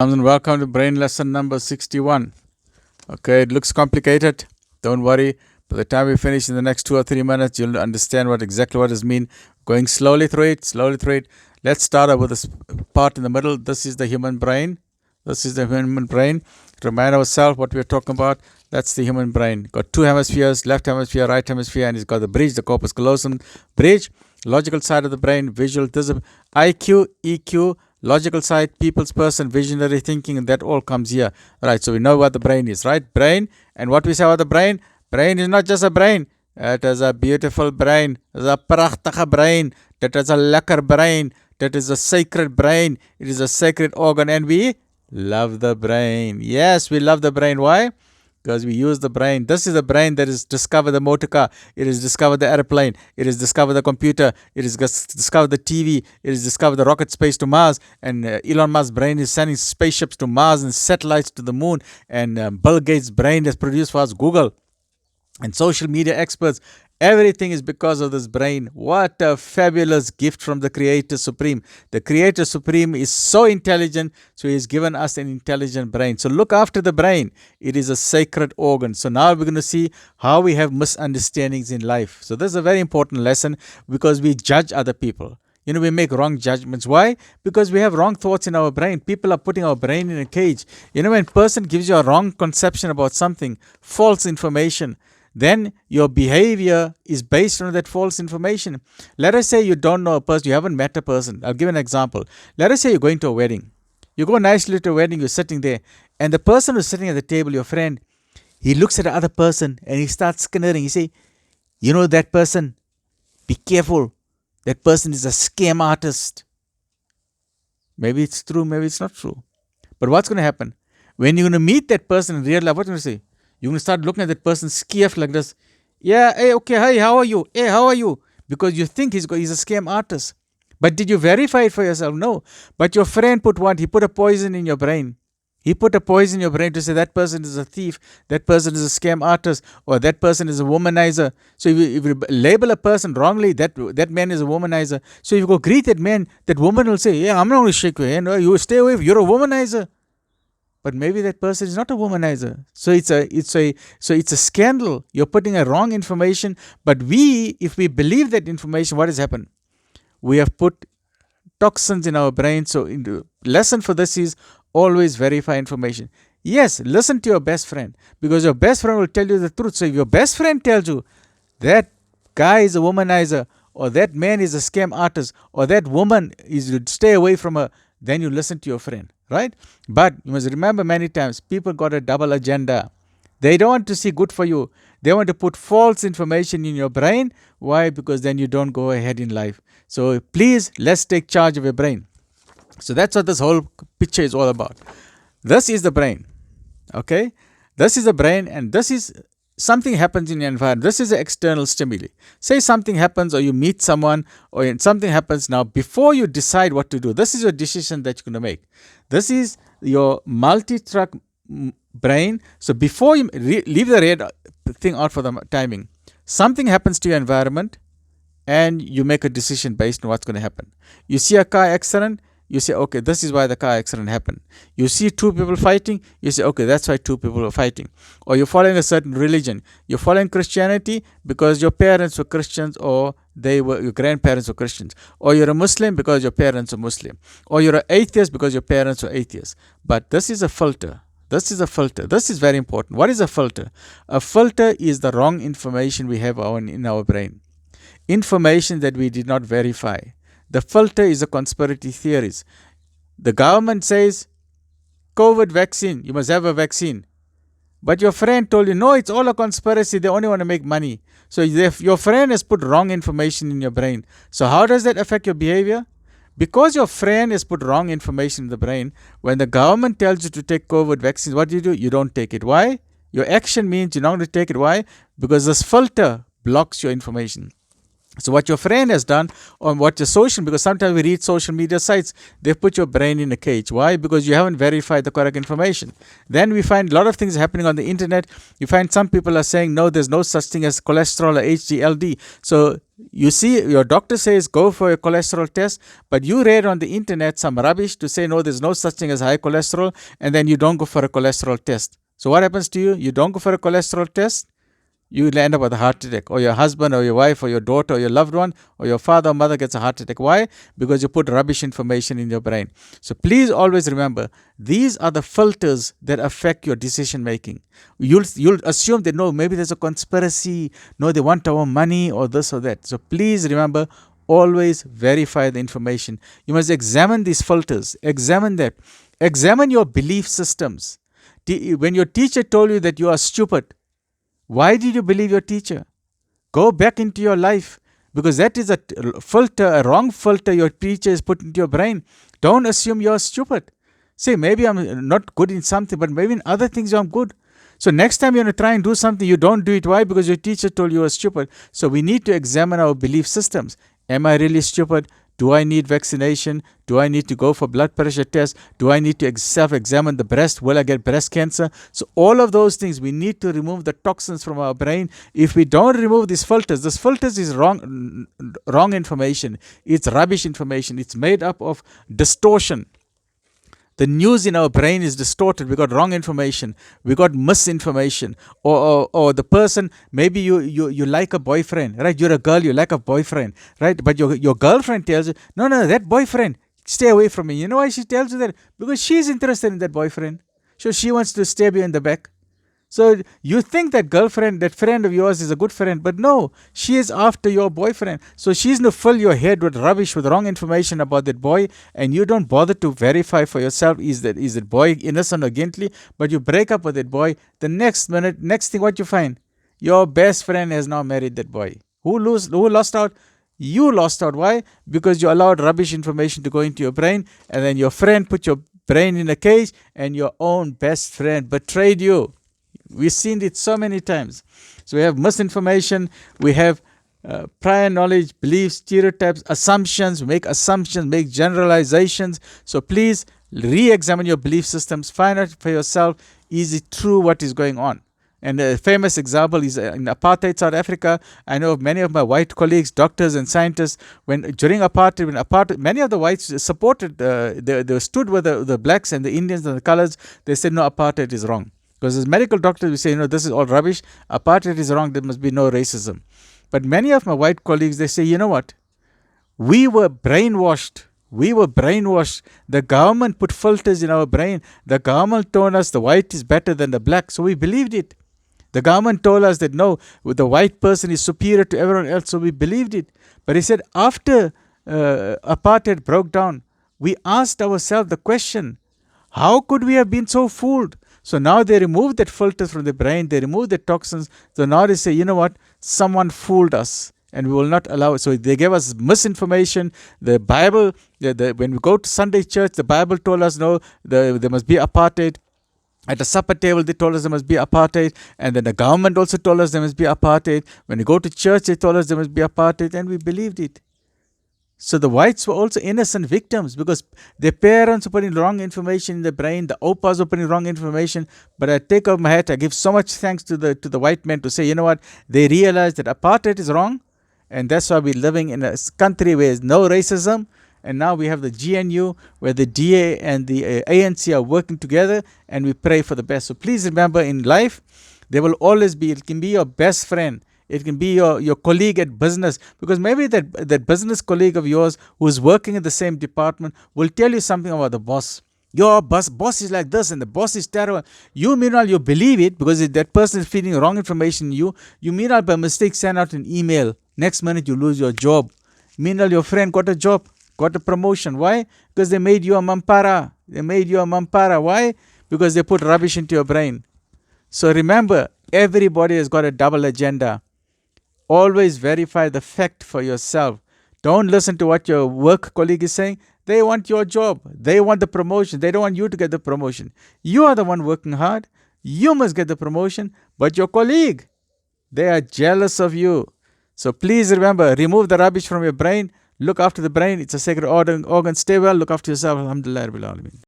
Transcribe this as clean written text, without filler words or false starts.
And welcome to brain lesson number 61. Okay, it looks complicated. Don't worry. By the time we finish in the next 2 or 3 minutes, you'll understand exactly what it means. Going slowly through it. Let's start out with this part in the middle. This is the human brain. Remind ourselves what we're talking about. That's the human brain. Got two hemispheres, left hemisphere, right hemisphere, and it's got the bridge, the corpus callosum bridge, logical side of the brain, visual, IQ, EQ, logical side, people's person, visionary thinking, and that all comes here. Right, so we know what the brain is, right? Brain, and what we say about the brain? Brain is not just a brain. It is a beautiful brain. It is a prachtige brain. That is a lekker brain. That is a sacred brain. It is a sacred organ, and we love the brain. Yes, we love the brain. Why? Because we use the brain. This is the brain that has discovered the motor car. It has discovered the airplane. It has discovered the computer. It has discovered the TV. It has discovered the rocket space to Mars. And Elon Musk's brain is sending spaceships to Mars and satellites to the moon. And Bill Gates' brain has produced for us Google and social media experts. Everything is because of this brain. What a fabulous gift from the Creator Supreme. The Creator Supreme is so intelligent, so He's given us an intelligent brain. So look after the brain. It is a sacred organ. So now we're going to see how we have misunderstandings in life. So this is a very important lesson because we judge other people. We make wrong judgments. Why? Because we have wrong thoughts in our brain. People are putting our brain in a cage. When a person gives you a wrong conception about something, false information, then your behavior is based on that false information. Let us say you don't know a person, you haven't met a person. I'll give an example. Let us say you're going to a wedding. You go nicely to a wedding, you're sitting there, and the person who's sitting at the table, your friend, he looks at the other person and he starts skinning. He say, that person, be careful. That person is a scam artist. Maybe it's true, maybe it's not true. But what's going to happen? When you're going to meet that person in real life, what are you going to say? You're going to start looking at that person scared like this. Yeah, hey, okay, hey, how are you? Hey, how are you? Because you think he's a scam artist. But did you verify it for yourself? No. But your friend he put a poison in your brain. He put a poison in your brain to say that person is a thief, that person is a scam artist, or that person is a womanizer. So if you label a person wrongly, that man is a womanizer. So if you go greet that man, that woman will say, yeah, I'm not going to shake your hand. No, you stay away. You're a womanizer. But maybe that person is not a womanizer. So it's a scandal. You're putting a wrong information. But if we believe that information, what has happened? We have put toxins in our brain. So the lesson for this is always verify information. Yes, listen to your best friend, because your best friend will tell you the truth. So if your best friend tells you that guy is a womanizer, or that man is a scam artist, or that woman is, you stay away from her, then you listen to your friend, right? But you must remember, many times people got a double agenda. They don't want to see good for you. They want to put false information in your brain. Why? Because then you don't go ahead in life. So please, let's take charge of your brain. So that's what this whole picture is all about. This is the brain. Okay? This is the brain, and this is something happens in your environment. This is the external stimuli. Say something happens, or you meet someone, or something happens. Now, before you decide what to do, this is your decision that you're going to make. This is your multi-track brain. So before you leave the red thing out for the timing, something happens to your environment, and you make a decision based on what's going to happen. You see a car accident, you say, okay, this is why the car accident happened. You see two people fighting, you say, okay, that's why two people are fighting. Or you're following a certain religion. You're following Christianity because your parents were Christians, or your grandparents were Christians. Or you're a Muslim because your parents are Muslim. Or you're an atheist because your parents were atheists. But this is a filter. This is a filter. This is very important. What is a filter? A filter is the wrong information we have in our brain. Information that we did not verify. The filter is a conspiracy theories. The government says, COVID vaccine, you must have a vaccine. But your friend told you, no, it's all a conspiracy. They only want to make money. So your friend has put wrong information in your brain. So how does that affect your behavior? Because your friend has put wrong information in the brain, when the government tells you to take COVID vaccines, what do? You don't take it. Why? Your action means you're not going to take it. Why? Because this filter blocks your information. So what your friend has done, or what your social, because sometimes we read social media sites, they put your brain in a cage. Why? Because you haven't verified the correct information. Then we find a lot of things happening on the internet. You find some people are saying, no, there's no such thing as cholesterol or HDLD. So you see, your doctor says go for a cholesterol test, but you read on the internet some rubbish to say, no, there's no such thing as high cholesterol, and then you don't go for a cholesterol test. So what happens to you? You don't go for a cholesterol test, you will end up with a heart attack, or your husband or your wife or your daughter or your loved one or your father or mother gets a heart attack. Why? Because you put rubbish information in your brain. So please always remember, these are the filters that affect your decision making. You'll assume that, no, maybe there's a conspiracy, no, they want our money or this or that. So please remember, always verify the information. You must examine these filters, examine that, examine your belief systems. When your teacher told you that you are stupid, why did you believe your teacher? Go back into your life, because that is a filter, a wrong filter your teacher is put into your brain. Don't assume you're stupid. Say, maybe I'm not good in something, but maybe in other things I'm good. So next time you're going to try and do something, you don't do it. Why? Because your teacher told you were stupid. So we need to examine our belief systems. Am I really stupid? Do I need vaccination? Do I need to go for blood pressure tests? Do I need to self-examine the breast? Will I get breast cancer? So all of those things, we need to remove the toxins from our brain. If we don't remove these filters is wrong information. It's rubbish information. It's made up of distortion. The news in our brain is distorted. We got wrong information. We got misinformation. Or the person, maybe you like a boyfriend, right? You're a girl, you like a boyfriend, right? But your girlfriend tells you, no, that boyfriend, stay away from me. You know why she tells you that? Because she's interested in that boyfriend. So she wants to stab you in the back. So you think that girlfriend, that friend of yours is a good friend, but no, she is after your boyfriend. So she's going to fill your head with rubbish, with wrong information about that boy, and you don't bother to verify for yourself, is that boy innocent or guilty, but you break up with that boy. The next minute, next thing what you find, your best friend has now married that boy. Who lost out? You lost out. Why? Because you allowed rubbish information to go into your brain, and then your friend put your brain in a cage, and your own best friend betrayed you. We've seen it so many times. So we have misinformation, we have prior knowledge, beliefs, stereotypes, assumptions, make generalizations. So please re-examine your belief systems, find out for yourself, is it true what is going on? And a famous example is in apartheid South Africa. I know of many of my white colleagues, doctors and scientists, during apartheid, many of the whites supported, they stood with the blacks and the Indians and the colors. They said, no, apartheid is wrong. Because as medical doctors, we say, this is all rubbish. Apartheid is wrong. There must be no racism. But many of my white colleagues, they say, you know what? We were brainwashed. The government put filters in our brain. The government told us the white is better than the black. So we believed it. The government told us that no, the white person is superior to everyone else. So we believed it. But he said, after apartheid broke down, we asked ourselves the question, how could we have been so fooled? So now they remove that filter from the brain, they remove the toxins. So now they say, you know what, someone fooled us and we will not allow it. So they gave us misinformation. The Bible, when we go to Sunday church, the Bible told us, no, there must be apartheid. At the supper table, they told us there must be apartheid. And then the government also told us there must be apartheid. When we go to church, they told us there must be apartheid, and we believed it. So the whites were also innocent victims because their parents were putting wrong information in the brain, the opas were putting wrong information. But I take off my hat, I give so much thanks to the white men to say, you know what, they realized that apartheid is wrong, and that's why we're living in a country where there's no racism. And now we have the GNU where the DA and the ANC are working together, and we pray for the best. So please remember, in life, there will always be, it can be your best friend. It can be your colleague at business, because maybe that business colleague of yours who is working in the same department will tell you something about the boss. Your boss is like this and the boss is terrible. You meanwhile, you believe it because that person is feeding wrong information in you. You meanwhile by mistake send out an email. Next minute you lose your job. Meanwhile your friend got a job, got a promotion. Why? Because they made you a mampara. Why? Because they put rubbish into your brain. So remember, everybody has got a double agenda. Always verify the fact for yourself. Don't listen to what your work colleague is saying. They want your job. They want the promotion. They don't want you to get the promotion. You are the one working hard. You must get the promotion. But your colleague, they are jealous of you. So please remember, remove the rubbish from your brain. Look after the brain. It's a sacred organ. Stay well. Look after yourself. Alhamdulillah Rabbil Alameen.